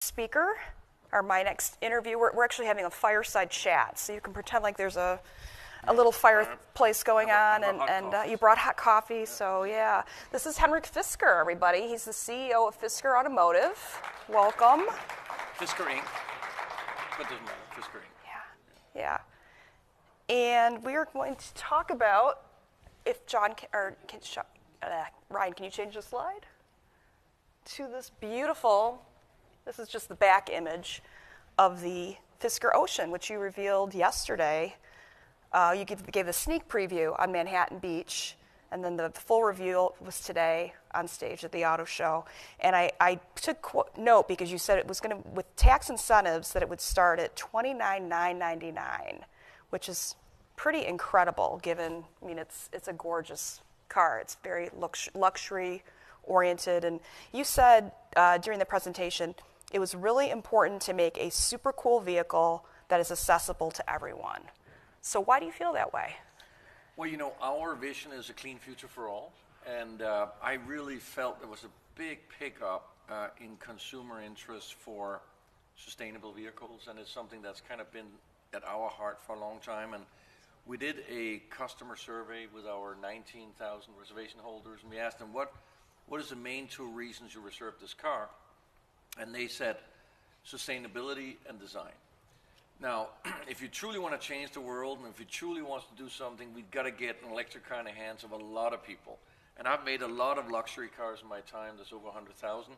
speaker, or my next interviewer. We're actually having a fireside chat, so you can pretend like there's a little fireplace going on, and you brought hot coffee, so yeah. This is Henrik Fisker, everybody. He's the CEO of Fisker Automotive. Welcome. Fisker Inc. But doesn't matter, Fisker Inc. Yeah. And we are going to talk about if John Ryan, can you change the slide to this beautiful? This is just the back image of the Fisker Ocean, which you revealed yesterday. You gave the sneak preview on Manhattan Beach, and then the full reveal was today on stage at the auto show. And I took note because you said it was going to, with tax incentives, that it would start at $29,999, which is pretty incredible given, I mean, it's a gorgeous car. It's very luxury oriented. And you said during the presentation, it was really important to make a super cool vehicle that is accessible to everyone. So why do you feel that way? Well, you know, our vision is a clean future for all. And I really felt there was a big pickup in consumer interest for sustainable vehicles. And it's something that's kind of been at our heart for a long time. And we did a customer survey with our 19,000 reservation holders. And we asked them, what is the main two reasons you reserved this car? And they said sustainability and design. Now, if you truly want to change the world, and if you truly want to do something, we've got to get an electric car in the hands of a lot of people. And I've made a lot of luxury cars in my time. There's over 100,000.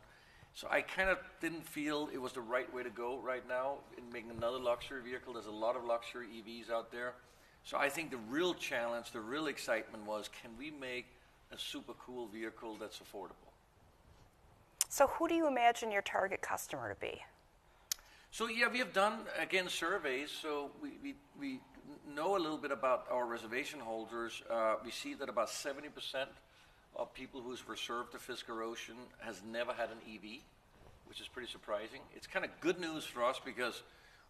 So I kind of didn't feel it was the right way to go right now in making another luxury vehicle. There's a lot of luxury EVs out there. So I think the real challenge, the real excitement was, can we make a super cool vehicle that's affordable? So who do you imagine your target customer to be? So yeah, we have done, again, surveys. So we know a little bit about our reservation holders. We see that about 70% of people who's reserved the Fisker Ocean has never had an EV, which is pretty surprising. It's kind of good news for us because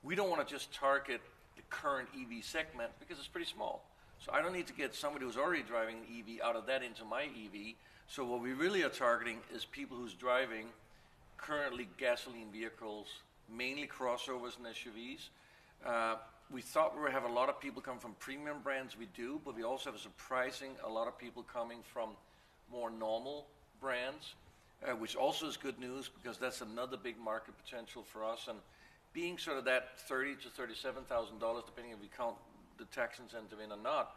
we don't want to just target the current EV segment because it's pretty small. So I don't need to get somebody who's already driving an EV out of that into my EV. So what we really are targeting is people who's driving currently gasoline vehicles, mainly crossovers and SUVs. We thought we would have a lot of people come from premium brands. We do, but we also have a lot of people coming from more normal brands, which also is good news because that's another big market potential for us. And being sort of that $30,000 to $37,000, depending if we count the tax incentive in or not,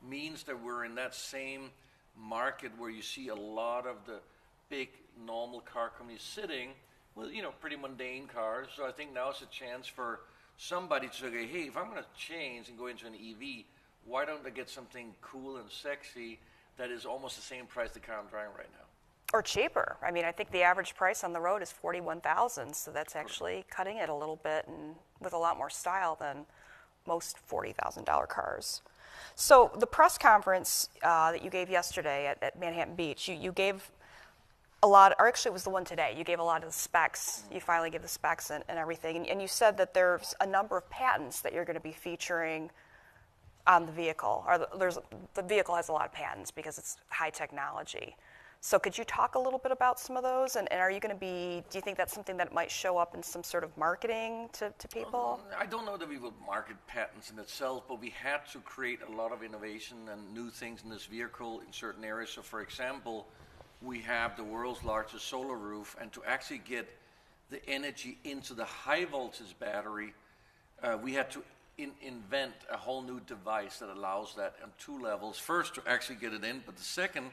means that we're in that same market where you see a lot of the big normal car companies sitting with, you know, pretty mundane cars. So I think now is a chance for somebody to say, hey, if I'm going to change and go into an EV, why don't I get something cool and sexy that is almost the same price the car I'm driving right now? Or cheaper. I mean, I think the average price on the road is $41,000, so that's actually cutting it a little bit and with a lot more style than most $40,000 cars. So the press conference that you gave yesterday at Manhattan Beach, you gave a lot, or actually it was the one today, you gave a lot of the specs. You finally gave the specs and everything, and you said that there's a number of patents that you're going to be featuring on the vehicle, or the vehicle has a lot of patents because it's high technology. So could you talk a little bit about some of those, and are you going to be, do you think that's something that might show up in some sort of marketing to people? I don't know that we will market patents in itself, but we had to create a lot of innovation and new things in this vehicle in certain areas. So for example, we have the world's largest solar roof, and to actually get the energy into the high voltage battery, we had to invent a whole new device that allows that on two levels. First, to actually get it in, but the second,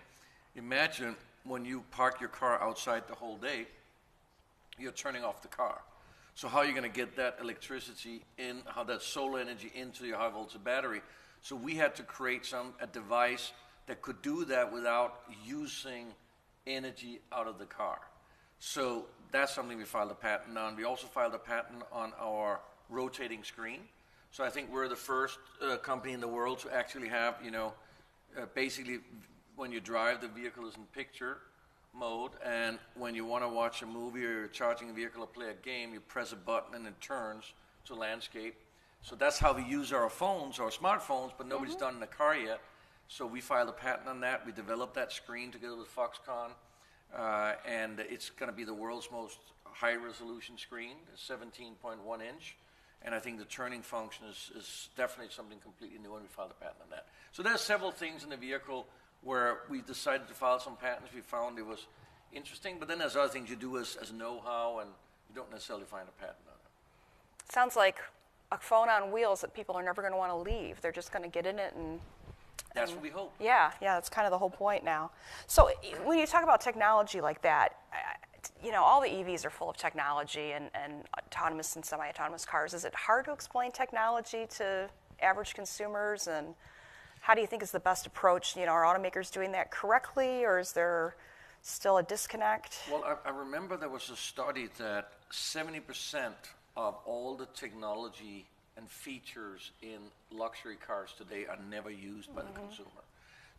imagine when you park your car outside the whole day, you're turning off the car. So how are you going to get that electricity in, how that solar energy into your high voltage battery? So we had to create a device that could do that without using energy out of the car. So that's something we filed a patent on. We also filed a patent on our rotating screen. So I think we're the first company in the world to actually have, you know, basically when you drive, the vehicle is in picture mode, and when you want to watch a movie or you're charging a vehicle or play a game, you press a button and it turns to landscape. So that's how we use our phones, our smartphones, but nobody's done in the car yet. So we filed a patent on that. We developed that screen together with Foxconn, and it's going to be the world's most high-resolution screen, 17.1 inch, and I think the turning function is definitely something completely new, and we filed a patent on that. So there's several things in the vehicle where we decided to file some patents. We found it was interesting, but then there's other things you do as know-how, and you don't necessarily find a patent on it. Sounds like a phone on wheels that people are never going to want to leave. They're just going to get in it and... That's what we hope. Yeah, that's kind of the whole point now. So when you talk about technology like that, all the EVs are full of technology and autonomous and semi-autonomous cars. Is it hard to explain technology to average consumers, and how do you think is the best approach? Are automakers doing that correctly, or is there still a disconnect? Well, I remember there was a study that 70% of all the technology and features in luxury cars today are never used by the consumer.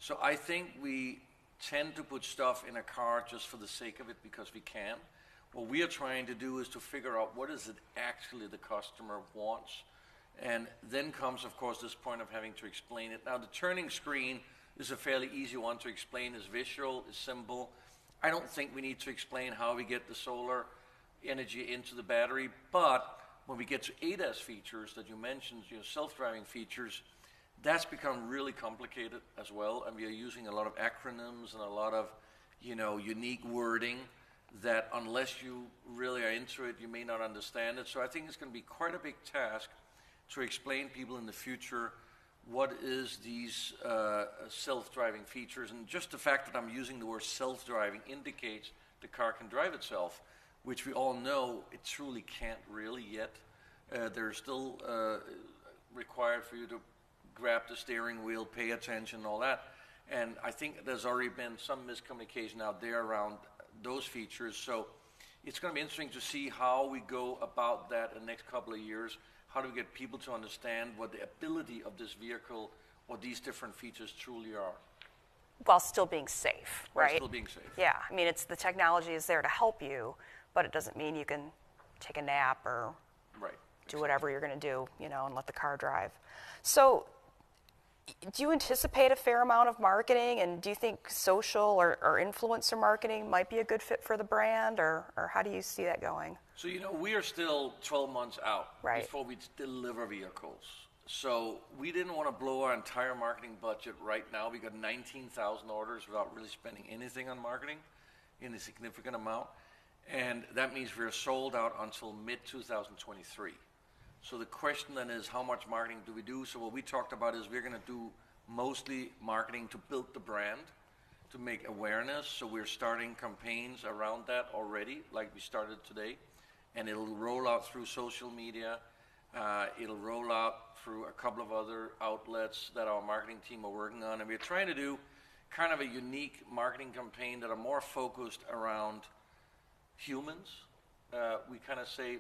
So I think we tend to put stuff in a car just for the sake of it because we can. What we are trying to do is to figure out what is it actually the customer wants. And then comes, of course, this point of having to explain it. Now, the turning screen is a fairly easy one to explain. It's visual, it's simple. I don't think we need to explain how we get the solar energy into the battery, but when we get to ADAS features that you mentioned, self-driving features, that's become really complicated as well, and we are using a lot of acronyms and a lot of, unique wording that unless you really are into it, you may not understand it. So I think it's going to be quite a big task to explain people in the future what is these self-driving features. And just the fact that I'm using the word self-driving indicates the car can drive itself, which we all know it truly can't really yet. There's still required for you to grab the steering wheel, pay attention, all that. And I think there's already been some miscommunication out there around those features. So it's going to be interesting to see how we go about that in the next couple of years. How do we get people to understand what the ability of this vehicle or these different features truly are? While still being safe, right? While still being safe. Yeah, it's the technology is there to help you, but it doesn't mean you can take a nap or do whatever you're going to do, and let the car drive. So do you anticipate a fair amount of marketing, and do you think social or influencer marketing might be a good fit for the brand, or how do you see that going? So, we are still 12 months out before we deliver vehicles. So we didn't want to blow our entire marketing budget right now. We got 19,000 orders without really spending anything on marketing in a significant amount. And that means we're sold out until mid-2023. So the question then is, how much marketing do we do? So what we talked about is we're going to do mostly marketing to build the brand, to make awareness. So we're starting campaigns around that already, like we started today. And it'll roll out through social media. It'll roll out through a couple of other outlets that our marketing team are working on. And we're trying to do kind of a unique marketing campaign that are more focused around humans. We kind of say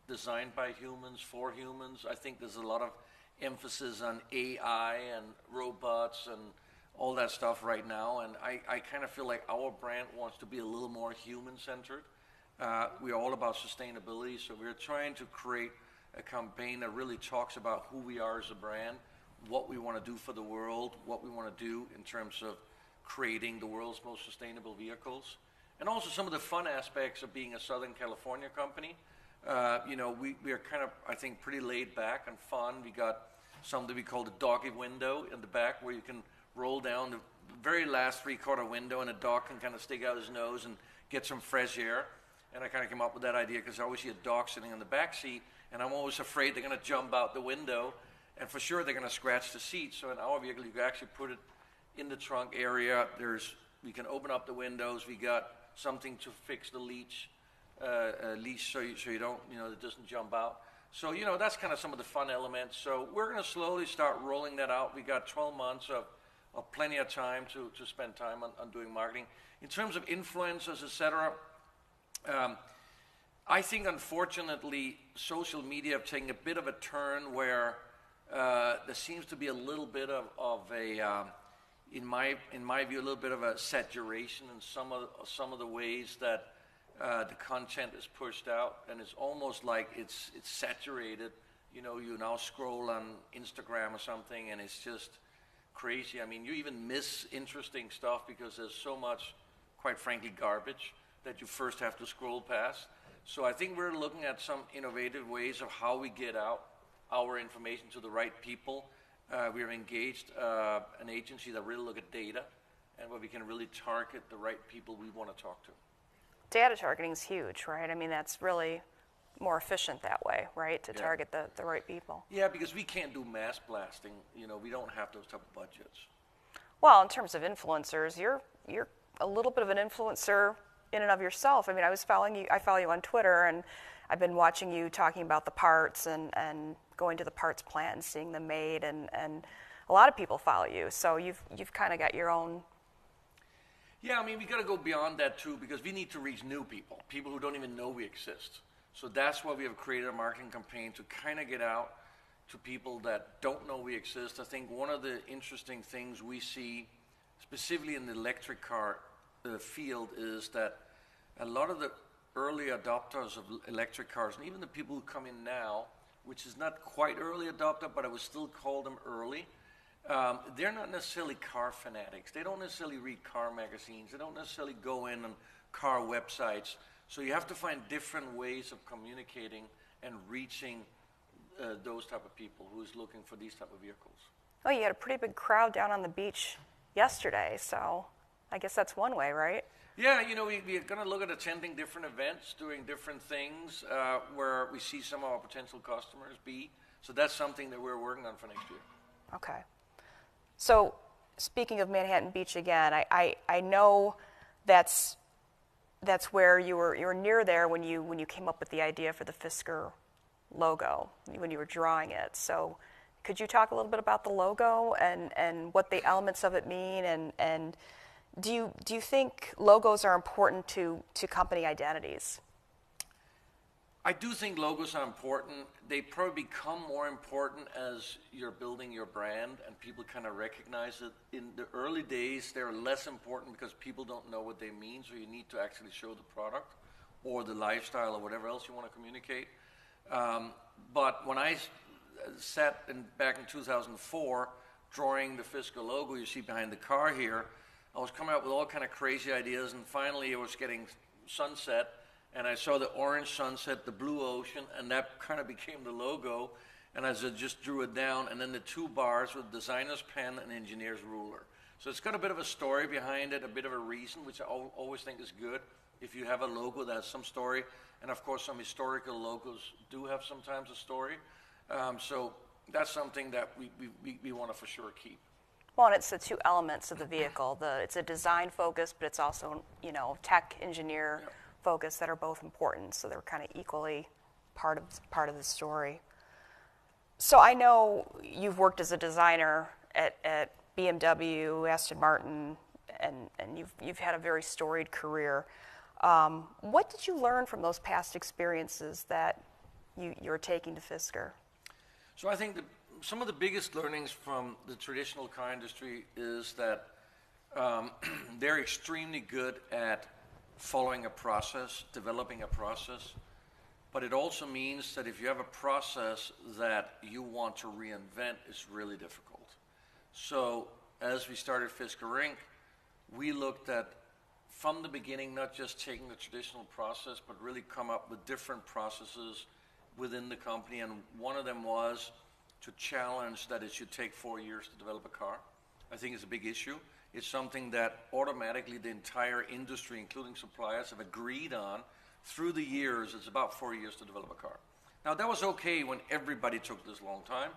designed by humans, for humans. I think there's a lot of emphasis on AI and robots and all that stuff right now. And I kind of feel like our brand wants to be a little more human-centered. We're all about sustainability, so we're trying to create a campaign that really talks about who we are as a brand, what we want to do for the world, what we want to do in terms of creating the world's most sustainable vehicles, and also some of the fun aspects of being a Southern California company. We are kind of, I think, pretty laid back and fun. We got something we call the doggy window in the back, where you can roll down the very last three-quarter window and a dog can kind of stick out his nose and get some fresh air. And I kind of came up with that idea because I always see a dog sitting in the back seat, and I'm always afraid they're going to jump out the window, and for sure they're going to scratch the seat. So in our vehicle, you can actually put it in the trunk area. We can open up the windows. We got something to fix the leash so you don't, it doesn't jump out. So, that's kind of some of the fun elements. So we're going to slowly start rolling that out. We got 12 months of plenty of time to spend time on doing marketing. In terms of influencers, et cetera, I think, unfortunately, social media have taken a bit of a turn where there seems to be a little bit of a, in my view, a little bit of a saturation in some of the ways that the content is pushed out, and it's almost like it's saturated. You now scroll on Instagram or something, and it's just crazy. I mean, you even miss interesting stuff because there's so much, quite frankly, garbage that you first have to scroll past. So I think we're looking at some innovative ways of how we get out our information to the right people. We have engaged an agency that really look at data and where we can really target the right people we want to talk to. Data targeting is huge, right? I mean, that's really more efficient that way, right, to target the right people. Yeah, because we can't do mass blasting. You know, we don't have those type of budgets. Well, in terms of influencers, you're a little bit of an influencer in and of yourself. I mean, I follow you on Twitter, and I've been watching you talking about the parts and going to the parts plant and seeing them made, and a lot of people follow you. So you've kind of got your own. Yeah, I mean, we got to go beyond that too, because we need to reach new people who don't even know we exist. So that's why we have created a marketing campaign to kind of get out to people that don't know we exist. I think one of the interesting things we see, specifically in the electric car field, is that a lot of the early adopters of electric cars, and even the people who come in now, which is not quite early adopter, but I would still call them early, they're not necessarily car fanatics. They don't necessarily read car magazines. They don't necessarily go in on car websites. So you have to find different ways of communicating and reaching those type of people who is looking for these type of vehicles. Oh, you had a pretty big crowd down on the beach yesterday, so I guess that's one way, right? Yeah, you know, we're going to look at attending different events, doing different things where we see some of our potential customers be. So that's something that we're working on for next year. Okay. So speaking of Manhattan Beach again, I know that's where you were near there when you came up with the idea for the Fisker logo, when you were drawing it. So could you talk a little bit about the logo and what the elements of it mean, and do you think logos are important to company identities? I do think logos are important. They probably become more important as you're building your brand and people kind of recognize it. In the early days, they're less important because people don't know what they mean, so you need to actually show the product or the lifestyle or whatever else you want to communicate. But when I sat back in 2004 drawing the Fisker logo you see behind the car here, I was coming up with all kind of crazy ideas, and finally it was getting sunset, and I saw the orange sunset, the blue ocean, and that kind of became the logo. And I just drew it down, and then the two bars with designer's pen and engineer's ruler. So it's got a bit of a story behind it, a bit of a reason, which I always think is good if you have a logo that has some story. And of course, some historical logos do have sometimes a story. So that's something that we want to for sure keep. Well, and it's the two elements of the vehicle. It's a design focus, but it's also, tech engineer focus that are both important. So they're kind of equally part of the story. So I know you've worked as a designer at BMW, Aston Martin, and you've had a very storied career. What did you learn from those past experiences that you're taking to Fisker? So I think some of the biggest learnings from the traditional car industry is that they're extremely good at following a process, developing a process. But it also means that if you have a process that you want to reinvent, it's really difficult. So as we started Fisker Inc., we looked at, from the beginning, not just taking the traditional process, but really come up with different processes within the company. And one of them was to challenge that it should take 4 years to develop a car. I think it's a big issue. It's something that automatically the entire industry, including suppliers, have agreed on. Through the years, it's about 4 years to develop a car. Now, that was okay when everybody took this long time.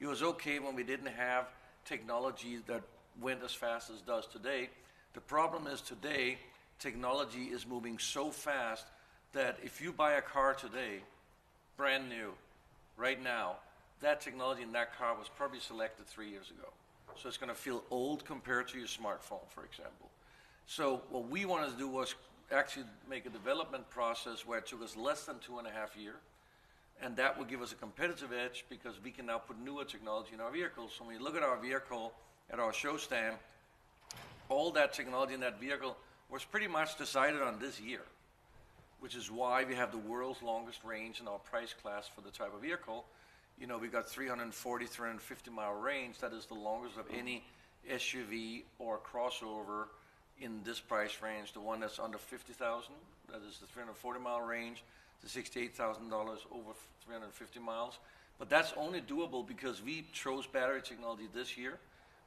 It was okay when we didn't have technology that went as fast as it does today. The problem is today, technology is moving so fast that if you buy a car today, brand new, right now, that technology in that car was probably selected 3 years ago. So it's going to feel old compared to your smartphone, for example. So what we wanted to do was actually make a development process where it took us less than 2.5 years, and that will give us a competitive edge because we can now put newer technology in our vehicles. So when you look at our vehicle at our show stand, all that technology in that vehicle was pretty much decided on this year, which is why we have the world's longest range in our price class for the type of vehicle. We got 340, 350 mile range. That is the longest of any SUV or crossover in this price range. The one that's under 50,000, that is the 340 mile range. to $68,000 over 350 miles. But that's only doable because we chose battery technology this year.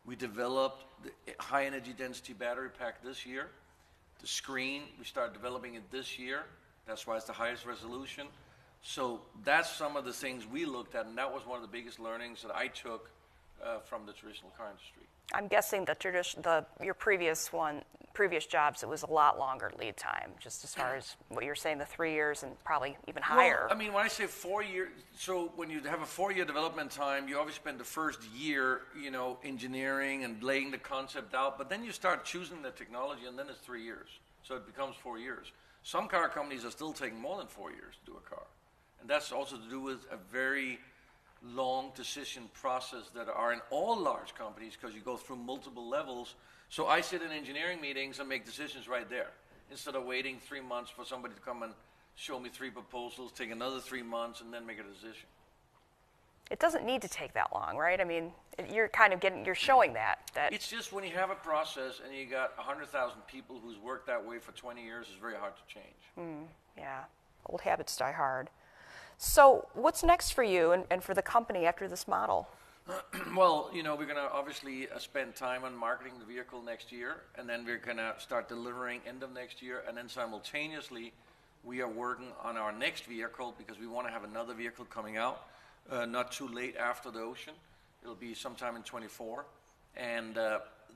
We developed the high energy density battery pack this year. The screen, we started developing it this year. That's why it's the highest resolution. So that's some of the things we looked at, and that was one of the biggest learnings that I took from the traditional car industry. I'm guessing your previous jobs, it was a lot longer lead time, just as far as what you're saying, the 3 years and probably even higher. Well, I mean, when I say 4 years, so when you have a 4-year development time, you obviously spend the first year, engineering and laying the concept out, but then you start choosing the technology, and then it's 3 years. So it becomes 4 years. Some car companies are still taking more than 4 years to do a car. And that's also to do with a very long decision process that are in all large companies, because you go through multiple levels. So I sit in engineering meetings and make decisions right there, instead of waiting 3 months for somebody to come and show me 3 proposals, take another 3 months, and then make a decision. It doesn't need to take that long, right? I mean, you're showing that. It's just when you have a process and you got 100,000 people who's worked that way for 20 years, it's very hard to change. Yeah, old habits die hard. So what's next for you and for the company after this model? Well, we're going to obviously spend time on marketing the vehicle next year, and then we're going to start delivering end of next year, and then simultaneously we are working on our next vehicle, because we want to have another vehicle coming out not too late after the Ocean. It'll be sometime in 24, and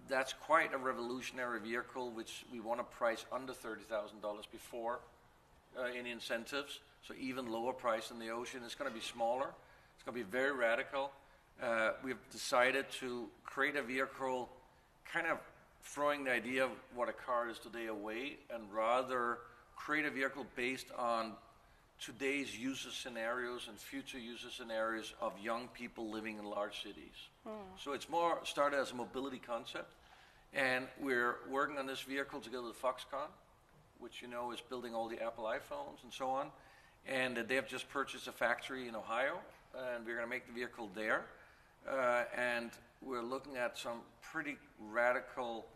that's quite a revolutionary vehicle, which we want to price under $30,000 before any incentives, so even lower price than the Ocean. It's going to be smaller. It's going to be very radical. We've decided to create a vehicle kind of throwing the idea of what a car is today away, and rather create a vehicle based on today's user scenarios and future user scenarios of young people living in large cities. So it's more started as a mobility concept, and we're working on this vehicle together with Foxconn, which is building all the Apple iPhones and so on. And they have just purchased a factory in Ohio, and we're going to make the vehicle there. And we're looking at some pretty radical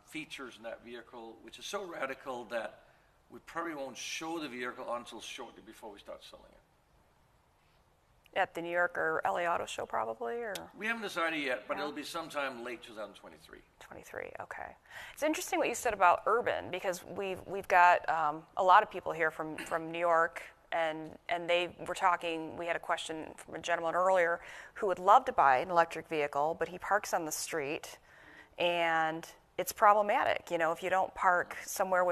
features in that vehicle, which is so radical that we probably won't show the vehicle until shortly before we start selling it. At the New York or LA Auto Show, probably, or? We haven't decided yet, but it'll be sometime late 2023. 23, okay. It's interesting what you said about urban, because we've got a lot of people here from New York, and they were talking. We had a question from a gentleman earlier who would love to buy an electric vehicle, but he parks on the street, and it's problematic. If you don't park somewhere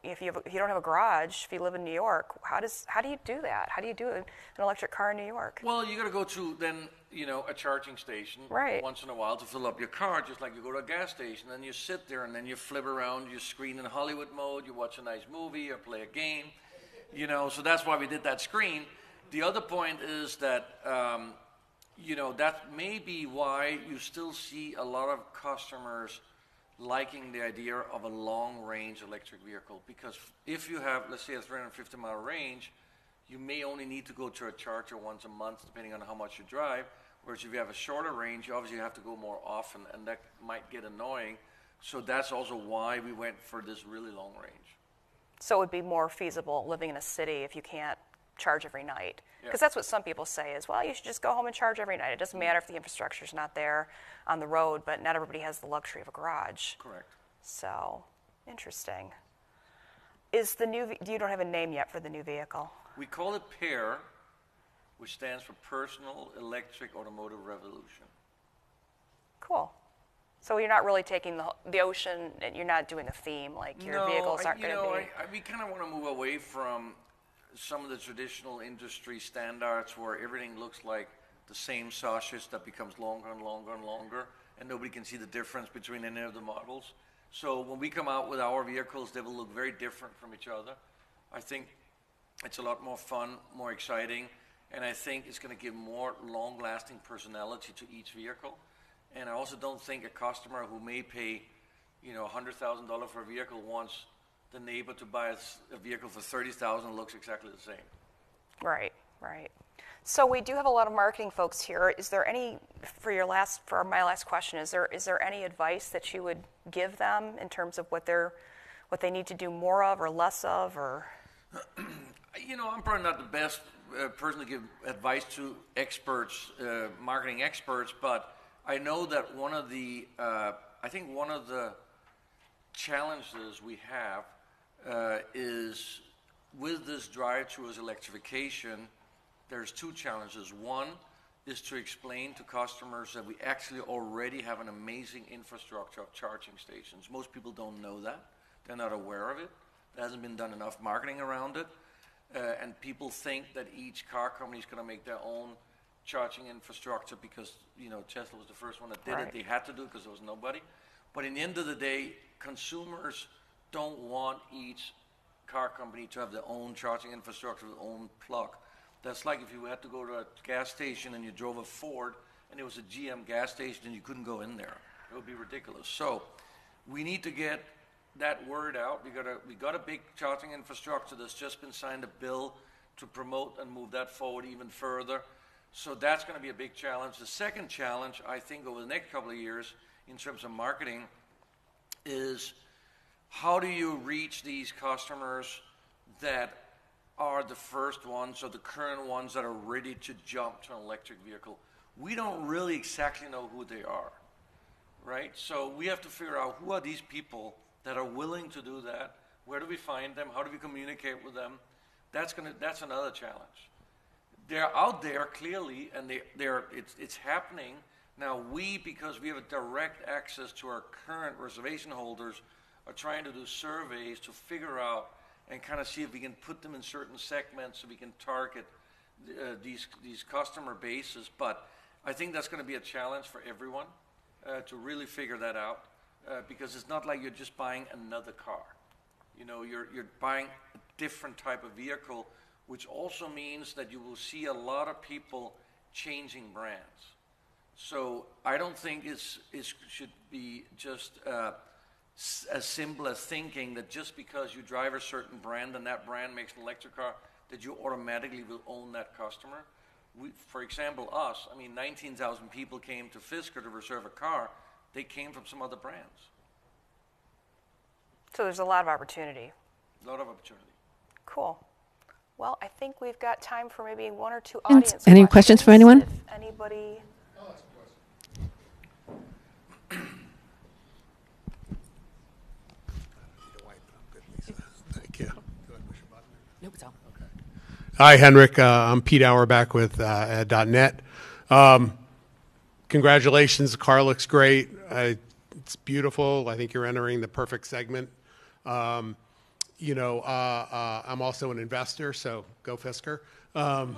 if you don't have a garage, if you live in New York, how do you do that? How do you do an electric car in New York? Well, you got to go to then a charging station once in a while to fill up your car, just like you go to a gas station. Then you sit there and then you flip around your screen in Hollywood mode. You watch a nice movie or play a game. So that's why we did that screen. The other point is that that may be why you still see a lot of customers liking the idea of a long-range electric vehicle, because if you have, let's say, a 350-mile range, you may only need to go to a charger once a month, depending on how much you drive, whereas if you have a shorter range, you obviously have to go more often, and that might get annoying. So that's also why we went for this really long range. So it would be more feasible living in a city if you can't charge every night. Because that's what some people say is, well, you should just go home and charge every night. It doesn't matter if the infrastructure's not there on the road, but not everybody has the luxury of a garage. Correct. So, interesting. You don't have a name yet for the new vehicle? We call it PAIR, which stands for Personal Electric Automotive Revolution. Cool. So you're not really taking the Ocean, and you're not doing a theme, like your vehicles aren't going to be... we kind of want to move away from some of the traditional industry standards where everything looks like the same sausage that becomes longer and longer and longer, and nobody can see the difference between any of the models. So when we come out with our vehicles, they will look very different from each other. I think it's a lot more fun, more exciting, and I think it's going to give more long-lasting personality to each vehicle. And I also don't think a customer who may pay, $100,000 for a vehicle wants the neighbor to buy a vehicle for $30,000 looks exactly the same. Right. So we do have a lot of marketing folks here. Is there any, for my last question, is there any advice that you would give them in terms of what they need to do more of or less of, or? You know, I'm probably not the best person to give advice to experts, marketing experts, but I know that I think one of the challenges we have is with this drive towards electrification, there's two challenges. One is to explain to customers that we actually already have an amazing infrastructure of charging stations. Most people don't know that. They're not aware of it. There hasn't been done enough marketing around it. And people think that each car company is going to make their own charging infrastructure because, you know, Tesla was the first one that did it. They had to do it because there was nobody. But in the end of the day, consumers don't want each car company to have their own charging infrastructure, their own plug. That's like if you had to go to a gas station and you drove a Ford and it was a GM gas station and you couldn't go in there. It would be ridiculous. So we need to get that word out. We got a big charging infrastructure that's just been signed a bill to promote and move that forward even further. So that's going to be a big challenge. The second challenge, I think, over the next couple of years in terms of marketing is how do you reach these customers that are the first ones or the current ones that are ready to jump to an electric vehicle? We don't really exactly know who they are, right? So we have to figure out who are these people that are willing to do that. Where do we find them? How do we communicate with them? That's another challenge. They're out there clearly, and it's happening. Now because we have a direct access to our current reservation holders, are trying to do surveys to figure out and kind of see if we can put them in certain segments so we can target these customer bases. But I think that's going to be a challenge for everyone to really figure that out. Because it's not like you're just buying another car. You know, you're buying a different type of vehicle, which also means that you will see a lot of people changing brands. So I don't think it should be just as simple as thinking that just because you drive a certain brand and that brand makes an electric car, that you automatically will own that customer. For example, us, 19,000 people came to Fisker to reserve a car. They came from some other brands. So there's a lot of opportunity. A lot of opportunity. Cool. Well, I think we've got time for maybe one or two audience questions. Any questions for anyone? If anybody... I'll ask a question. Thank you. Do I push a button? Nope, it's all. Okay. Hi, Henrik. I'm Pete Auerbach with .net. Congratulations. The car looks great. It's beautiful. I think you're entering the perfect segment. I'm also an investor, so go Fisker. I'm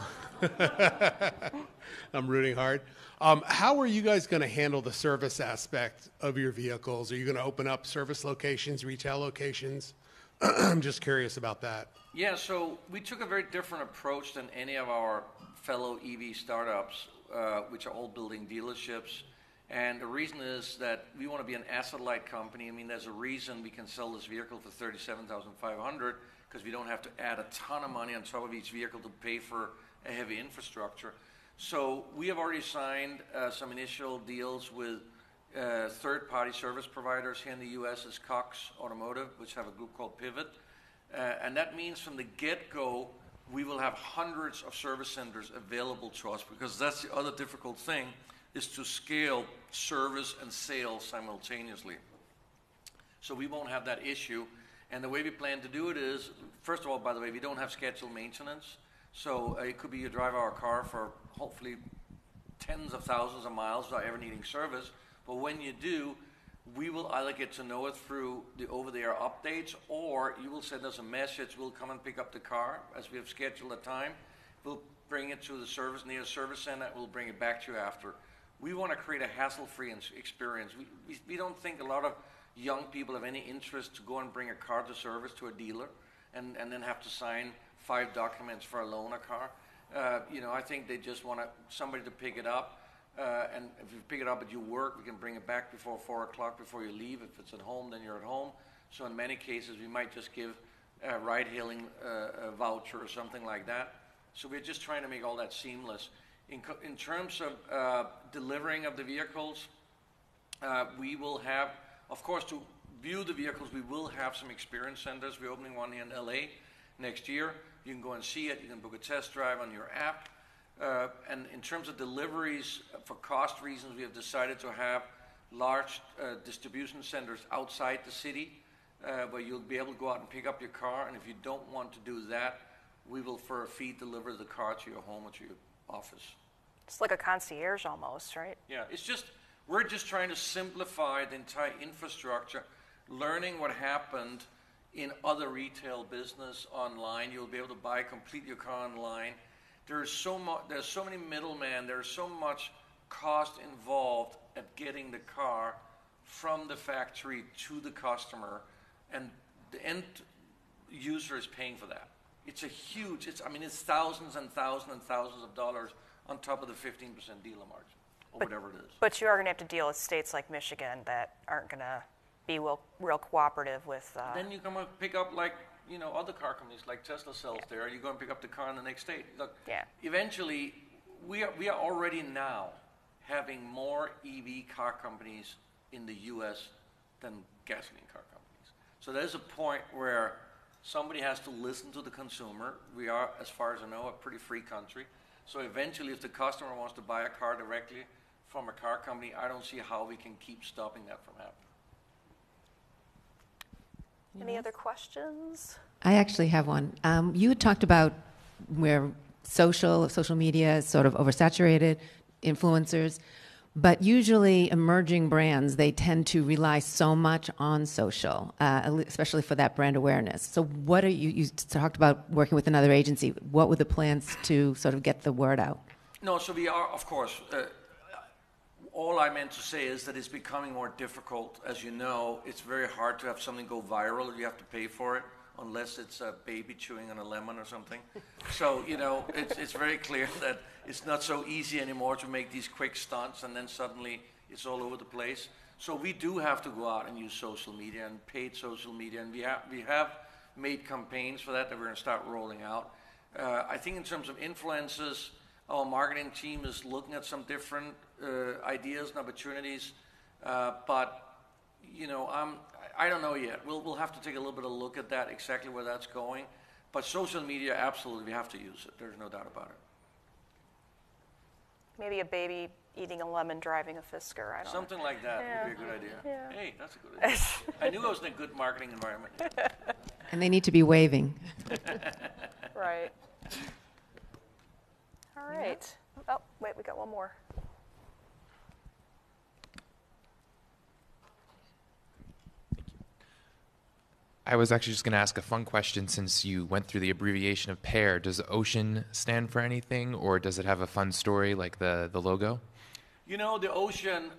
rooting hard. How are you guys going to handle the service aspect of your vehicles? Are you going to open up service locations, retail locations? I'm just curious about that. Yeah, so we took a very different approach than any of our fellow EV startups, which are all building dealerships. And the reason is that we want to be an asset-light company. There's a reason we can sell this vehicle for $37,500 because we don't have to add a ton of money on top of each vehicle to pay for a heavy infrastructure. So we have already signed some initial deals with third-party service providers here in the U.S. is Cox Automotive, which have a group called Pivot. And that means from the get-go, we will have hundreds of service centers available to us because that's the other difficult thing is to scale service and sales simultaneously. So we won't have that issue. And the way we plan to do it is, first of all, by the way, we don't have scheduled maintenance. So it could be you drive our car for hopefully tens of thousands of miles without ever needing service. But when you do, we will either get to know it through the over-the-air updates, or you will send us a message. We'll come and pick up the car as we have scheduled a time. We'll bring it to the nearest service center. We'll bring it back to you after. We want to create a hassle-free experience. We don't think a lot of young people have any interest to go and bring a car to service to a dealer and then have to sign 5 documents for a loan a car. I think they just want somebody to pick it up. And if you pick it up at your work, we can bring it back before 4 o'clock before you leave. If it's at home, then you're at home. So in many cases, we might just give a ride-hailing voucher or something like that. So we're just trying to make all that seamless. In terms of delivering of the vehicles, we will have, of course, to view the vehicles, we will have some experience centers. We're opening one here in LA next year. You can go and see it. You can book a test drive on your app. And in terms of deliveries, for cost reasons, we have decided to have large distribution centers outside the city where you'll be able to go out and pick up your car. And if you don't want to do that, we will, for a fee, deliver the car to your home or to your office. It's like a concierge almost, right? Yeah, we're just trying to simplify the entire infrastructure, learning what happened in other retail business online. You'll be able to buy your car online. There's so many middlemen. There's so much cost involved at getting the car from the factory to the customer, and the end user is paying for that. It's thousands and thousands and thousands of dollars on top of the 15% dealer margin, or whatever it is. But you are going to have to deal with states like Michigan that aren't going to be real cooperative with... Then you come and pick up, like, other car companies, like Tesla sells there. You go and pick up the car in the next state. Look, eventually, we are already now having more EV car companies in the U.S. than gasoline car companies. So there's a point where somebody has to listen to the consumer. We are, as far as I know, a pretty free country. So eventually, if the customer wants to buy a car directly from a car company, I don't see how we can keep stopping that from happening. Any other questions? I actually have one. You had talked about where social media is sort of oversaturated, influencers, but usually emerging brands, they tend to rely so much on social, especially for that brand awareness. So what are you talked about working with another agency. What were the plans to sort of get the word out? No, so we are, of course, all I meant to say is that it's becoming more difficult. As you know, it's very hard to have something go viral. You have to pay for it, unless it's a baby chewing on a lemon or something. So, it's very clear that it's not so easy anymore to make these quick stunts and then suddenly it's all over the place. So we do have to go out and use social media and paid social media, and we have made campaigns for that we're going to start rolling out. I think in terms of influences, our marketing team is looking at some different ideas and opportunities, but I don't know yet. We'll have to take a little bit of a look at that, exactly where that's going. But social media, absolutely, we have to use it. There's no doubt about it. Maybe a baby eating a lemon driving a Fisker. I don't know. Something like that would be a good idea. Yeah. Hey, that's a good idea. I knew I was in a good marketing environment. And they need to be waving. Right. All right. Oh, wait, we got one more. I was actually just going to ask a fun question since you went through the abbreviation of PAIR. Does Ocean stand for anything, or does it have a fun story like the logo? The Ocean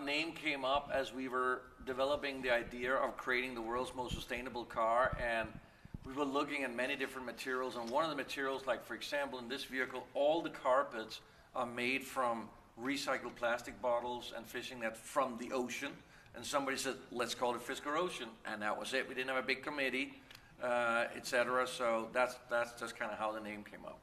name came up as we were developing the idea of creating the world's most sustainable car, and we were looking at many different materials. And one of the materials, like for example in this vehicle, all the carpets are made from recycled plastic bottles and fishing net from the ocean. And somebody said, let's call it Fisker Ocean, and that was it. We didn't have a big committee, etc. So that's just kind of how the name came up.